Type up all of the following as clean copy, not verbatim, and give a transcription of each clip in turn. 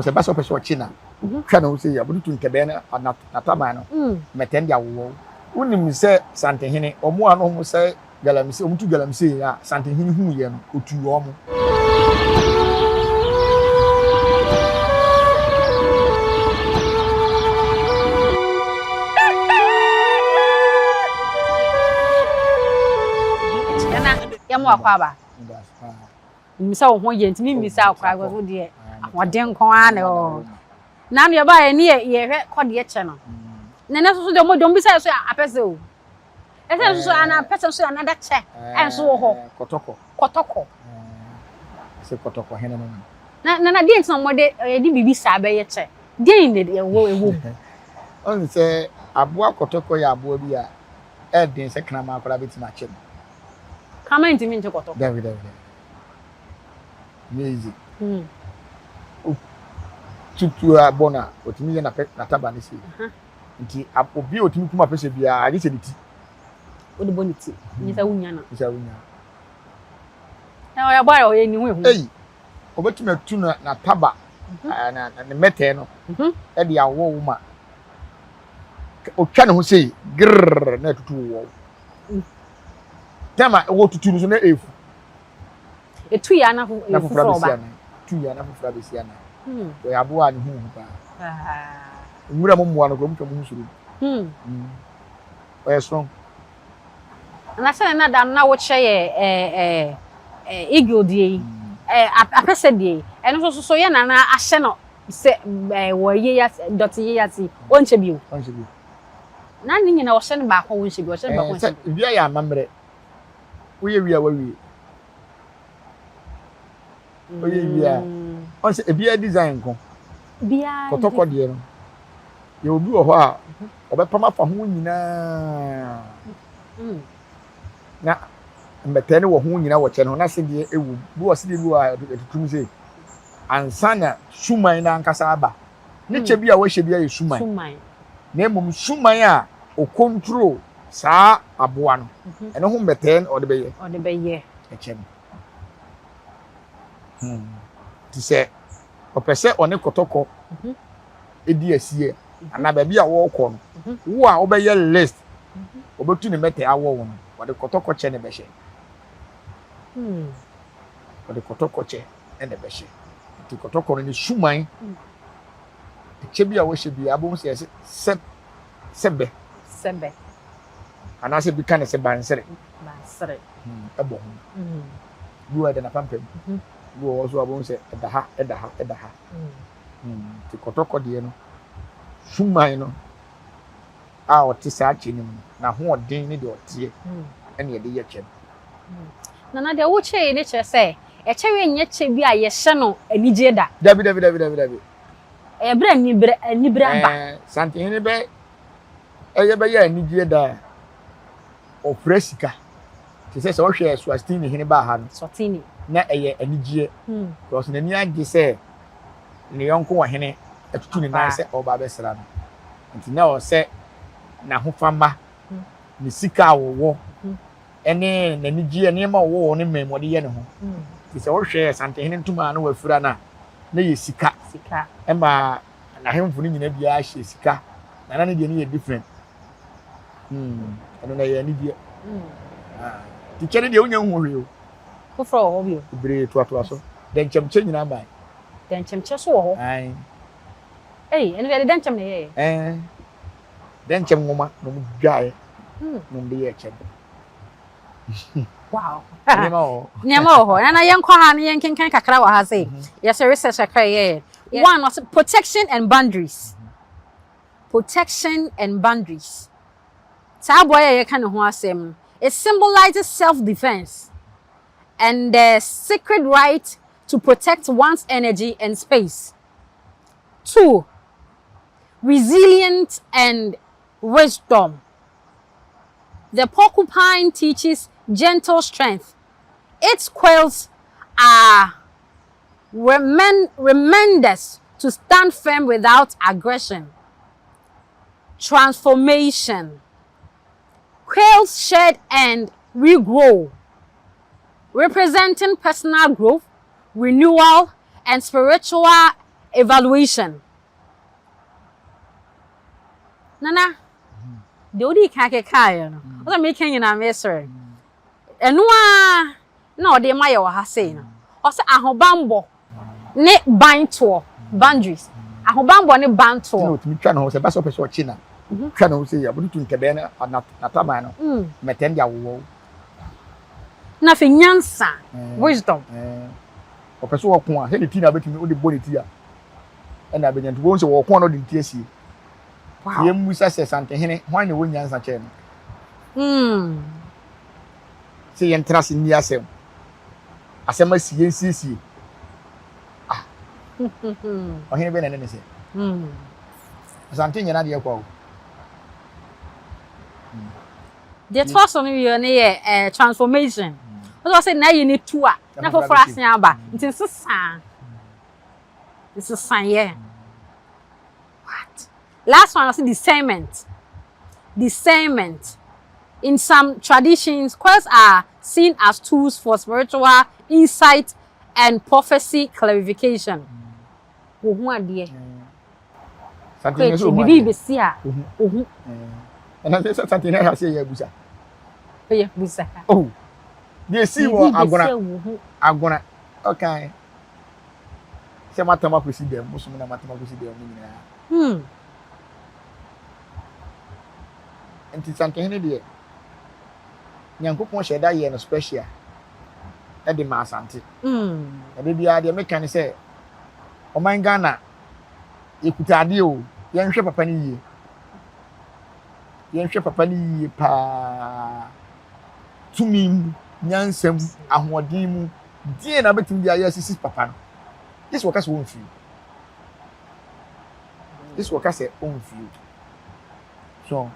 Se basa pese o china hwa na wo se ya butu nkebe na natama no meten dia wo unim se santehene omo ano mo se galamse omutu galamse ya santehene hu ye no otu omo yamo akwa ba misa wo ho ye ntimi misa akwa go de ahoden kon ane o na me ba ye ne ye hwe kode che no nene so de mo dom bisa so apese o ese so ana apese so another che enso wo ho kotoko se kotoko hene no na de ntin mo de di bibi sa be ye che de ne de wo ewo on se aboa kotoko ya aboa bi a e den se kana ma akora beti na che kama ntimi nche kotoko David easy tutu abona otimi ye na taba ne si nti obi otimi kuma pese bia age se diti odi boniti nyisa wunya na na ya ba ya ni hu obetumi atu na taba na ne mete no e dia wo wo ma otwa ne ho sei grrr na tutu wo tema wo tutu no so na efu etu ya na efu froba tu ya na fufra besia na we aboa ne hu ba nwura mo moa no ko mutwa mo suru we strong na se na da na wo che ye eagle die apese die eno so ye na ahye no se wo ye ya dot ye ya ti onche bio na ni nyina wo hye no ba ko onche bio hye ba ko onche bia ya amamre wo ye wi a wa wi oye bia on se bia design ko bia kotoko de no ye obi wo ho a obepama fa ho nyina na mbetene wo ho nyina wo che no na se de ewu bi wo se de bi wa etutum se ansana suman na nkasa aba ne che bia wo hye bia ye suman na emum suman a o control saa aboa no ene ho mbeten o de beye e che ti se opese one kotoko edi asie ana ba bia wo ko no wo a obeye list obetu ne mete awo wo no de kotoko che ne behye de kotoko che ne behye ti kotoko no ni suman che bia wo hye bia abom se sebe ana se bi kan se bansere ebo ho duwa de na pampem wo also abon se edaha ti kotoko de no suman no a o ti sa chi nim na ho odin ni de otie ene ye de ye chem na de wo che ni che se e che we nye che bi a ye hye no anije da dabi e bra ni bra ba santin ni be e ye be ye anije da o fresika ti se o hwe swastini hini ba ha no swastini na eye anigye because na ni age se ne yonko wo hene atutu ni na se oba be sra no nti na o se na ho fama ni sika wo ene na nigye ne ma wo ne memode ye ne ho ti se wo hwe sante hene ntuma na wafura na ye sika e ma na hemfu ni nyina bia hye sika na ne de ne ye different eno na ye anigye ti kene de onya hu hwe o ko fro ho bio bre to so den chemche nyina ba den chemche so ho ai ene de den chem ne ye den chem ngoma no mu dwae no de ye chem wow nyama ho na yenkwa ha na yenkenkan kakra wa ha say yes research akra ye one was protection and boundaries sa boy ye kan ho asem it symbolizes self-defense and the sacred right to protect one's energy and space. 2. Resilience and wisdom. The porcupine teaches gentle strength. Its quills are reminders to stand firm without aggression. Transformation. Quills shed and regrow, representing personal growth, renewal, and spiritual evaluation. Nana, the odi kake kaya no. Oza making you na mesre. Enua na ode ma ye wa ha sei no. O se ahobambo ne banto boundaries. Ahobambo ne banto. No, to twa no se ba so pese o chi na. Twa no se ya butu nkebe na atama no. Meten dia wo. Na fe nyansa, wisdom. O pese wo kon a, he de ti na betimi o de boni ti a. E na benyantu wo se wo kon no de ti asie. Wow. Ye musa se sante hene, hwan ne wo nyansa che no. Se yen trase ni asem. Asem asie nsiesie. Ah. O hene be na ne se. Sante nyana de kwa. The first one we ne transformation. What say na you need two a. Na for frase aba. Nti sesa. This is fine, yeah. What? Last one was discernment. Discernment. In some traditions, quills are seen as tools for spiritual insight and prophecy clarification. Ohu ade. Something so bibi besi a. Ohu. And I say something I say ya busa. Yeah, busa. Oh. They see what agona. Okay. Se matama kwesi dem, musumu na matama kwesi dem ni na. Enti sanke hene de Nyankopon sheda ye no special e de ma asante e de bia de meka ne se o man Ghana ekuta ade o ye nhwe papa ni ye pa tumi nyansam ahoɔden mu die na betim dia ye sisi papa no this work as one free this work as on free so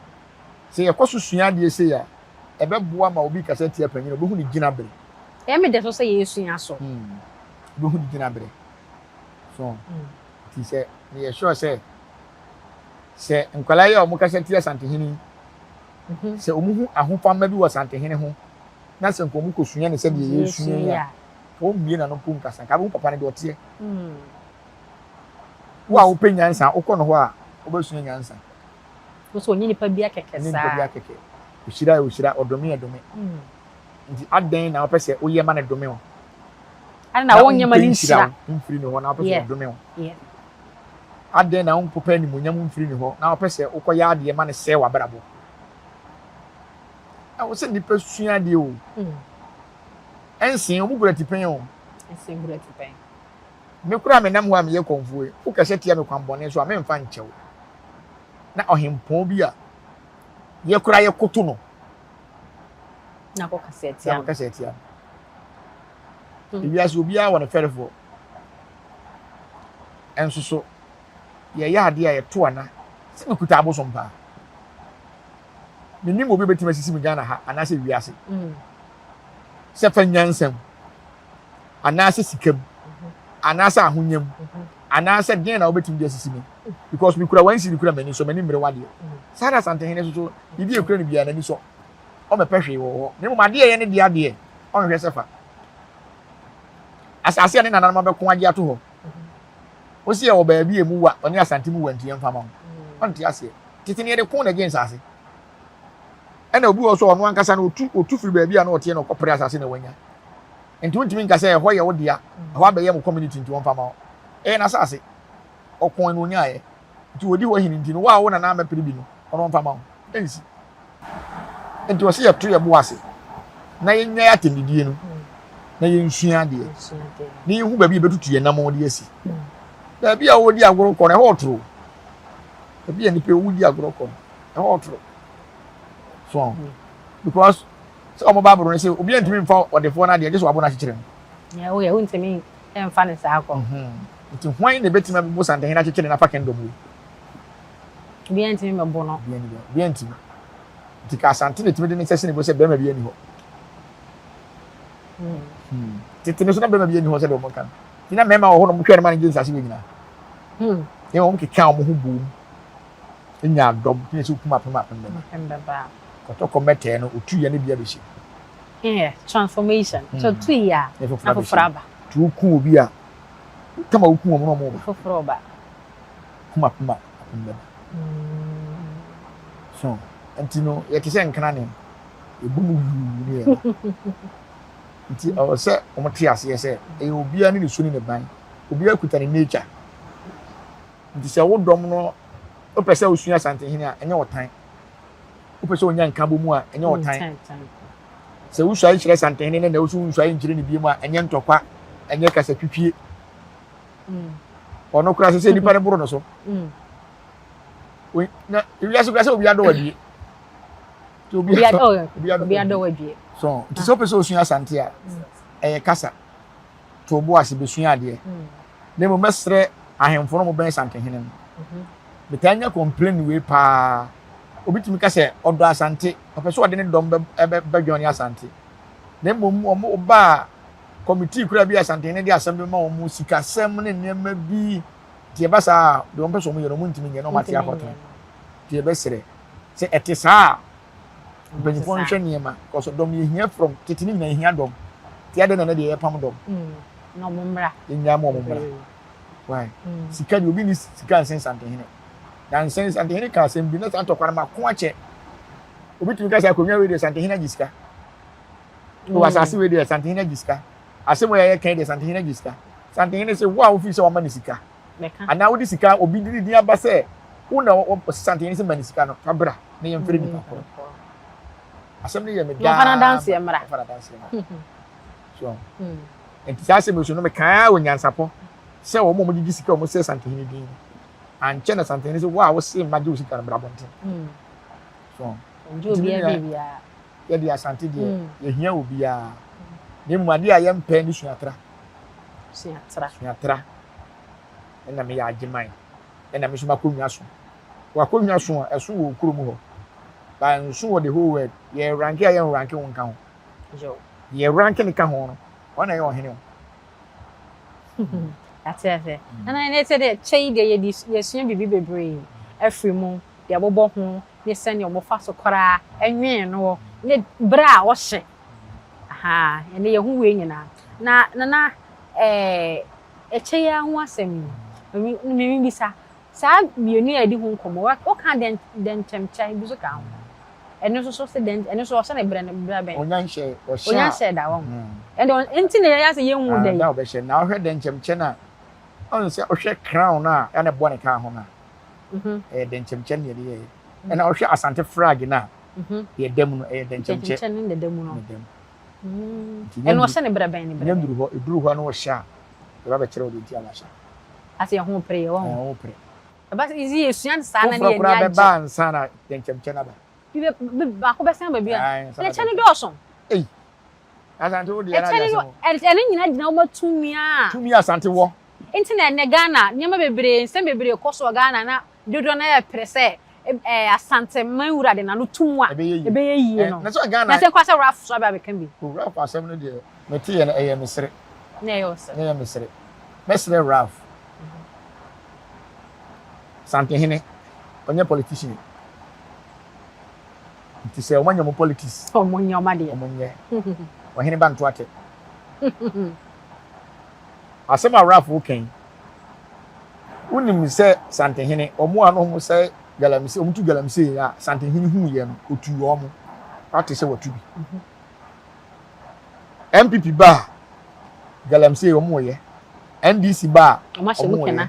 say e koso sua de say ya e be boa ma obi kasa tie panyin obo hu ni gina bere e me de so say ye sua so obo hu ni gina bere so ti say me sure say nkwala ya o mo kasa tie santehini say omuhu ahofama bi wo santehini ho na se nkomu ko sua ne say de ye sua ya o mie na no pum kasa ka bo papa ne de otie wa wo penyansa ukọ no ho a obesua nyansa so onye nipa bia keke sa nipa bia keke ushira odomi nti aden na opese oye ma na domi ho ana na wonye ma ni shira mfiri ne ho na opese domi ho aden na unpopa ni monyam mfiri ne ho na opese ukoya ade ma ne se wa brabo a wo se nipa sua de o ensin omugura tipen o ensin gura tipen me kura me nam ho a me ye konfuwe wo kase tia me kwambone so a me mfa nchew na ohempon bi a ye kura ye koto no na ko kasetia Ibias obi a wona ferefo enso so ye ya ade a ye to ana se me kuta abosom pa me nim obi betima sisi me Ghana ha ana se wiase se fa nyansam ana se sikam ana se ahonyam ana se den na obetim dia sisi me because me kura wansi kura mani so mani mre wade sara santehene so bibi e kura ni bia na ni so o me pehwe wo ne mo ade ye ne dia de o hwe sefa asase ne nana ma be ko age ato ho o si e wo ba bia mu wa oni asante mu wanti yemfa ma on ti ase titini de ko na gen sase ena obi wo so ono ankasa na otu firi ba bia na otie na kopre asase na wanya enti wontimi nkasa e ho ye wo dia ho abaye mu community nti wonfa ma na sase okon no nyaaye nti wodi ho hini nti no wa wo na na mapiri bi no ono wonfa ma ensi enti wo se ya to ye bo ase na yenya ya tendidie no na yensua de ni hu ba bi betutu ye nam wo de asi ba bi a wo di agoro ko na ho otro ba bi ani pe wo di agoro ko na ho otro so because so mo baburu say obi antimi mfa odefo na de je so abo na chichire ya wo ya untimi emfa ne sa akọ nti hwan ne betima bo sante na chichire na fa kendo mu obi antimi mebo no bi antimi nti ka sante ne timi de ne sese ne bo se be ma bi ani ho titini so na be ma bi ani ho se de mo kan ti na mema wo ho no mo hwere ma ne je nsase we nyina ye wo mo keka wo ho bu nya dom ti se kuma pema ba to komete no otu ye ne bia be shi transformation so tu ya na fraba tu ku obi a kama wuku omo no foforo ba kuma so antino ye kise nkana ne ebu mu ne nti o se o mte ase se e obia ne so ni ne ban obia kuta ne nature nti se wo dom no o pese osua santehene a enye wotan o pese onya nka bo mu a enye wotan se wo hwai kire santehene ne na wo hwai nkire ne bi mu a enye ntokwa enye kasa twitwie ono kura se nipa ne boro no so we na wi aso kura se obi ado wadie to obi ado wadie so nti so pese osua sante a kasa to bo ase besua ade ne mo mesre ahemfo no mo ben santehene no betanya complain we pa obitimi ka se odo asante opese ode ne dom be dwon asante ne mom omo ba committee kura bi asante ne di asem ma omo sika sem ne nema bi tie ba sa de omo pese omo yero mo ntimi nye no mate akoto tie be sere se etisa benifo nhwe niema koso dom ye hia from titini na hia dom tie ade na na de ye pam dom no mo mra nya mo mra why sika di obi ni sika nsen santehene dan nsen santehene ka asem bi na santo kwara ma ko ache obi tumi ka sa akonwa we de santehene gisika o asase we de santehene gisika asem we ye kan de santehene gisika santehene se wa ofi se wa ma ni sika ana wo di sika obi di aba se wo na wo santehene se ma ni sika no fabra na ye mfere ni ko asem ni ye me da fana dance mra so enti sa se me so no me kan wo Nyansapo se wo mo gigi sika mo se santehene din anche na santehene se wa wo se maji sika na brabonte so njo bia ye dia sante die ye hia obi a ne mu ade a ye mpa ni suatra ena me ya agiman ena me so makonwa so wa konwa so eso wo kuro mu ho ba nso wo the whole world ye rank a ye rank won ka ho ye rank ni ka ho no ona ye ohene ho that's it na na say the chei de ye sua bibi bebre afri mu de abobo ho ne sene omo fa so kora enwen no ne bra wo hye aha ene ye hu we nyina na chei ya ho asem mi bisa sa mienu ya di ho nkomo o kan den chemchai bi so ka ho eno so se den eno so se na bra na bra ben onyanhye da wo ende enti ne ya se ye hu den da be hye na o hwe den chemche na on se o hwe crown na ya na bo ne ka ho na den chemche ne ye ena o hwe asante flag na ye dem no den chemche ne dem no eno se ne bra ben ne bra eduru ho na o hye a ba be kire o de ti ala hye ase ho pre wo ho pre ba izi esuan sa na ne ye nya be ba nsa na den chemche na ba ba ko be san ba bia le chane doso asante wo de na ene nyina gina wo tumi asante wo internet ne Ghana nyama bebre nsem bebre koso Ghana na dodo na ya prese asante manwura de na no tumu a ebe ye yie no na so Ghana na se kwasa raf so ba be kan bi raf asem no de meti ye na eye mesre na yo se na ye mesre raf santehene onye politician nti se omanya mo politics omonya omade omonye ohene ba nto ate asema rafu ken unim se santehene omo ano mo se galamse omutu galamse ya santehene hu ye no otu omo ate se watu bi MPP ba galamse omo ye NDC ba omo ye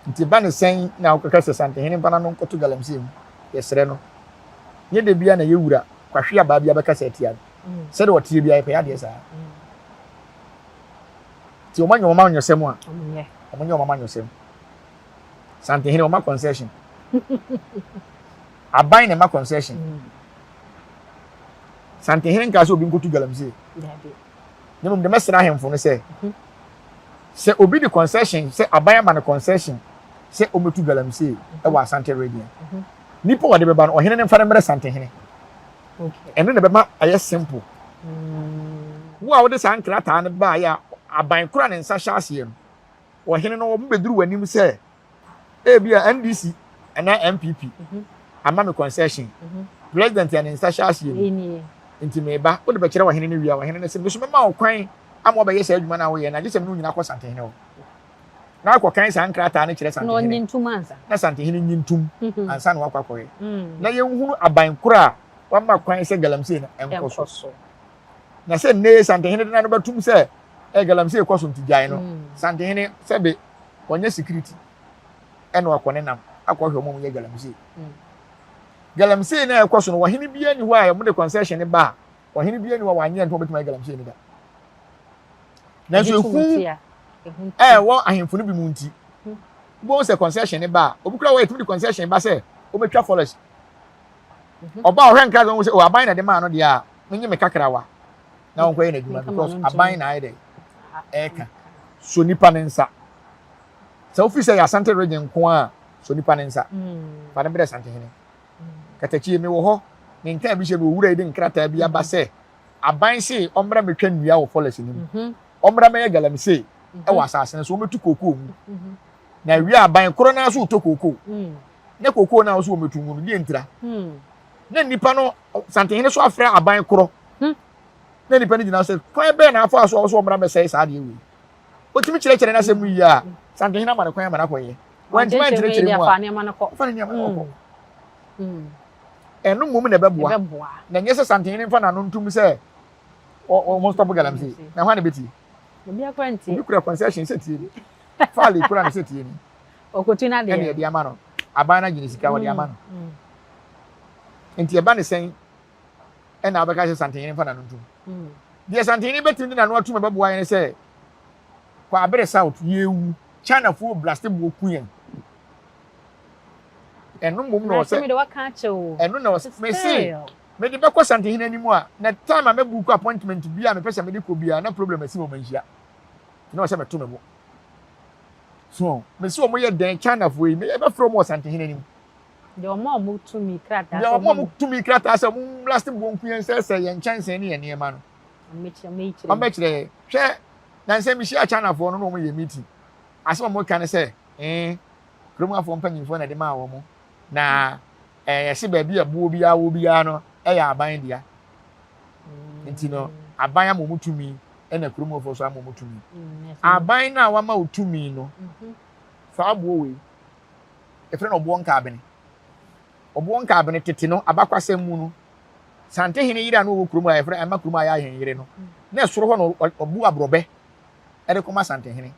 nti ba ne sen na okaka se santehene bana no nkoto galamse mu yesre no nye de bia na yewura kwahwe aba bia beka se atia se de wotie bia pe ade sa ti o manyo manyo sem a omonye manyo sem santehene o ma concession aban ne ma concession santehene nka so obi nkotu galamse ne mum de mesra hemfo no se obi di concession se aban ma na concession se ometu galamse e wa sante radio nipo wade beba no ohene ne mfa ne mre santehene okay eno ne beba aye simple wo a wode sankra ta ne ba ya aban kura ne nsa hya ase no ohene no wo beduru wanim se bia NDC ana MPP ama me concession president ya ne nsa hya ase no nti me ba wode be kire ohene ne wi a ohene ne se me so me ma okwan am oba yes adwuma na wo ye na je sem no nyina akọ santehene o na akọ kan san krata na kire santehene no nyintum ansa na santehene nyintum ansa na wakọ akọ ye na ye hunu aban kura wama kwan se galamsey na enko so na se ne santehene na no batum se galamsey ko so ntijae no santehene se be wonye security eno akọ nam akọ hwe mo ye galamsey galamsey na ekọ so no wahene bia ni ho a mo de concession ba wahene bia ni wa wanye nto betum galamsey ni da na so hu wo ahemfo no bi mu nti bo se concession ba obi kura wa etum di concession ba se obetwa forest oba ohwe nka zo se o aban na de ma no de a menye me kakrawa na won kwaye na dwuma because aban na ayede eka so nipa nensa so officer ya Asante region ko a so nipa nensa fa na bere Asante hene katachi me wo ho ne nka bi she be wura ide nkrata bi aba se aban se omra metwa nnua wo forest ni omra me galamsey e wa asase so metu kokoo mu na wi aban koro na so to kokoo ne kokoo na so metu mu die ntira na nipa no Santehene so afra aban koro na nipa ni gina se kwan be na afa so omra me sei sa de wi otimi kire na se mu yi a Santehene ma ne kwan ma na kwan ye wanti man kire mu a fa ne ma ko enu mum ne beboa na nyese Santehene fa na no ntum se o mo stop galamsey na hwa ne beti obi akwanti obi kura concession se tie ni faale kura na se tie ni okotuna de ene de ama no aban na gini sika wo de ama no enti eba ne sen ena abeka se Santehene fa na no ntum de Santehene betim na no atuma beboa yen se kwa abere south yewu China fu blast bu okuyen enu mum no se me de waka chewo enu na se me se me de beko Santehene animu a na time me book appointment bia me pese me de ko bia na problem asi mo manhia no se me to me bo so me se o mo ye den China fu yi me e be from Santehene animu de o mo tumi krata de o mo tumi krata se mo blast bu okuyen se ye nchanse ne ye ne ma no me chire hwe na nse mi shia China fu no mo ye meeting asema mo kan se kromu afo mpanyimfo na de ma wo mo na yesi ba bia buo bia wo bia no ya aban dia nti no aban amomutumi na kromu afo so amomutumi aban na wa ma utumi no fa buo we efre no obo nka abene tete no abakwasem mu no Santehene yira no wo kromu a efre ama kromu aya hen yire no na soro ho no obu abrobe de koma Santehene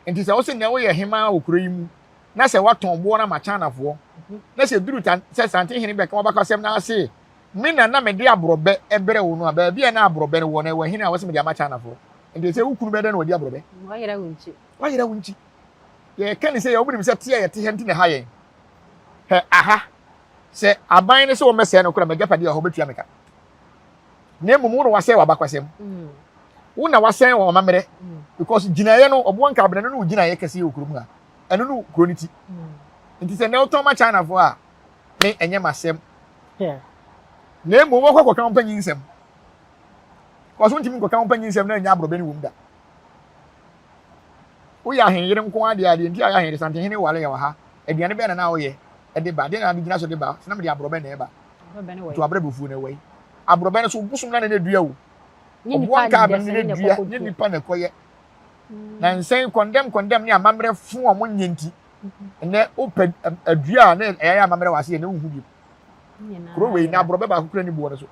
nti se wo se ne wo ye hema wo kro yi mu na se waton bo na ma China fo na se duru tan se Santehene be kan obakwasem na ase me na me de abrobe ebere wo no a ba bia na abrobe wo na wo hene a wo se me de ama China fo nti se wo kunu be de na wo de abrobe wa yira wunchi ye kan se ye obinim se tie ye te henti ne ha ye he aha se aban ne se wo mese no kura me gapade a ho betua meka na emu no wase wa bakwasem wo na wasen wo mamere because ginaye no obo nka abene no ginaye kese ye okurum ha eno no kroniti nti se ne otom ma China fo a me enye masem na emu wo kwakwa kan panyin nsem ko so ntimi ko kan panyin nsem na nya abrobe ni wum da wo ya hen yire nko ade nti ya hen Santehene wale ya wa ha aduane be na wo ye de ba de na gina so de ba na me de abrobe na e ba to abrobe fu na we abrobe na so busum na na dua wo obo nka abene na dua ni nipa na koye na nsen condemn ni amamre fu o mo nyenti ne ope adua na eya amamre wase ne hu bi kro we na abrobe ba kokra ni bo so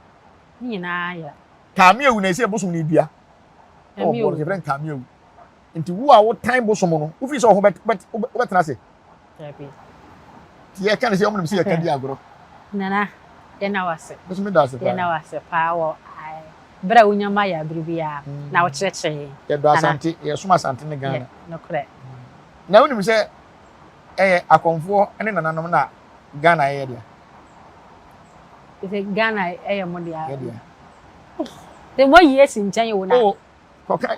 nyina ya kamiewu na ese busum ni dua o bo ke friend kamiewu nti wo a wo time busum no wo fi so ho betena se ye kan se o mo se ye kan di agro nana de na wase busum da se de na wase pa wo bra unyama ya bribia na wo cheche ye do Asante ye suma Asante ne Ghana no kre na wonim se akonfo ene nananom na Ghana ye dia ise Ghana mo dia de mo yes nchan yo na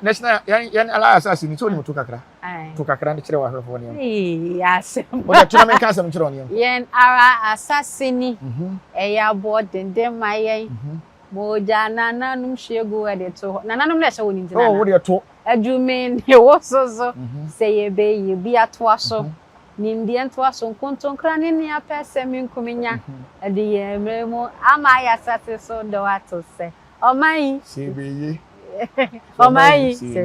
national yan ala asasi ni so ni to kakra ni kire wa hwefo ni asem o da tuna men kasem kire oni yen ara asasi ni ya bo dende mayen moja nananum shegu ade to nananum na hye woni ntina wo de to adume ne wo soso seye be ye bi ato aso ni ndie nto aso nkonton kra ne ne apese min kuminya ade ye mremu ama ya sate so do ato se oman sebeye Omayi se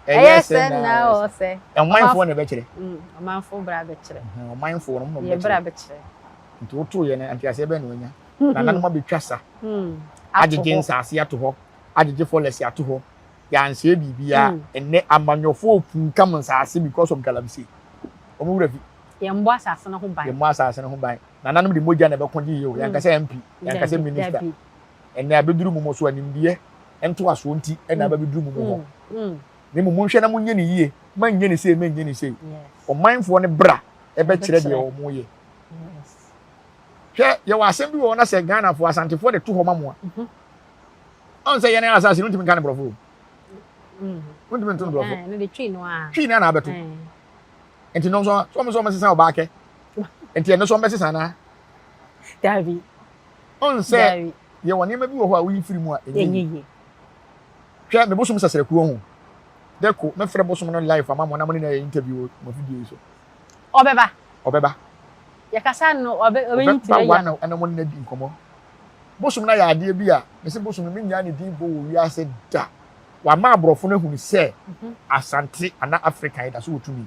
ye se na o se e mindful na be kire mindful bra be kire mindful no ye bra be kire nti oto ye na antiase be na onya na nanu ma betwasa agege nsase ato ho agege folesi ato ho ya anse bibia enne amanyofo opunkam nsase because of galamsey omo wura fi ye mbo asase na ho ban ye mbo asase na ho ban na nanu de moja na be konje ye o yankasa MP yankasa minister enne abeduru mu so animbie ento aso nti enne abeduru mu ho ne mu hwe na munye ne yie manye ne sei manye ne sei o mindful ne bra e be kire de o mo ye hwe ye wa asem bi wo na se Ghana fo asantefo de to ho mamoa on se ye na asase no timi kan brofo wọ́n ti mi tún brofo ne de twi no a twi na abeto enti no so me sesa oba ke enti eno so me sesa na Davi on se ye woni ma bi wo ho a wo firi mu a enyi hwe me bosom sesere ku ho deko me frɛ bosom no live ama mo na mo na interview mo video so obeba ya kasa no obenyi tire ya na ana mo na di nkomo bosom na ya ade bi a me se bosom me nya ne din bo wo wi ase da wa ma abrofo no hu se asante ana Africa ida so wotumi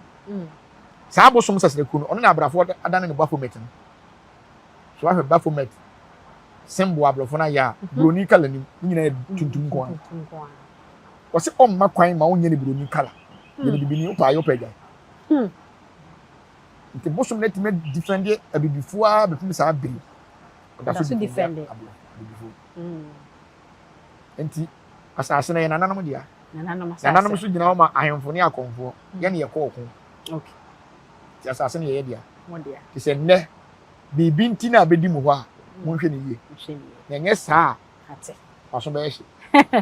sa bosom sesere ku no ono na abrafo adane ne bafomet no so ahwe bafomet sembo abrofo na ya broni kala ni nyina tuntum ko wose omma kwan ma wonye ne broni kala ye bibini upa ayo pega nti bosom na time defend abibifo a befumi sa abiri da so defend nti asase na ye nananom dia nananom so gina o ma ahemfo ne akonfo ye ne ye kokko okay ti asase ne ye dia mo dia ti se ne bibi nti na abedi mu ho a mo hwe ne ye na nye saa ate aso be hye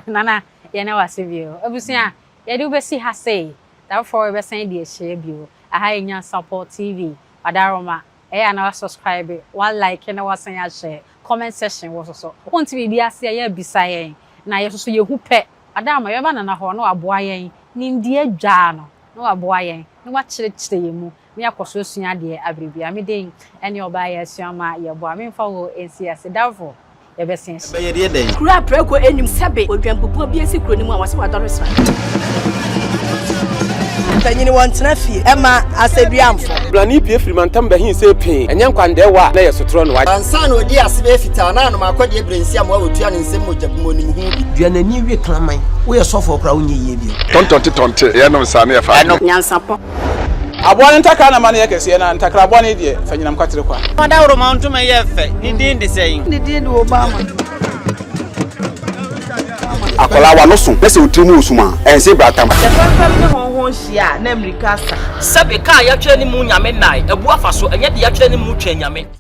nana ye na wase bio abusia ye de ubesi ha sei therefore we sen de share bio aha Nyansapo TV adaroma ya na subscribe one like na wasan ya share comment section wo so wonti bi dia se ya bisa yen na ye so ye hu pe adama ye ba na ho no aboa yen ni ndi adwa no aboa yen ni wa kire ye mu me akoso sua de abribia me den ene oba ya suama ye boa me fa wo NCS therefore ye be sen be ye den kura preko enim sebe odwampopo bi esi kuro ni mu a wase wadore sra tanyini wantena fie ema aseduamfo blani pie frimantam be hin se pin enye nkwande wa na ye sotro no wa ansa na odi asebe fita na no makode ebrensi am wa wotua ne nsem mojabumo nim hu duanani wie klaman wo ye sofo kra wo nye yie bi tontonte ye no nsa na ye fa Nyansapo aboa ntaka na ma na ye kese na ntakra aboa ne de fanyinam kwatere kwa mada woro ma ntoma ye fe ni din de sein ni din de Obama akola wa no so pese otimu osuma ense bratam fam ne honhon hia na America sa sabe ka ya twa ni mu nyame nai ebu afa so enye de ya twa ni mu twa nyame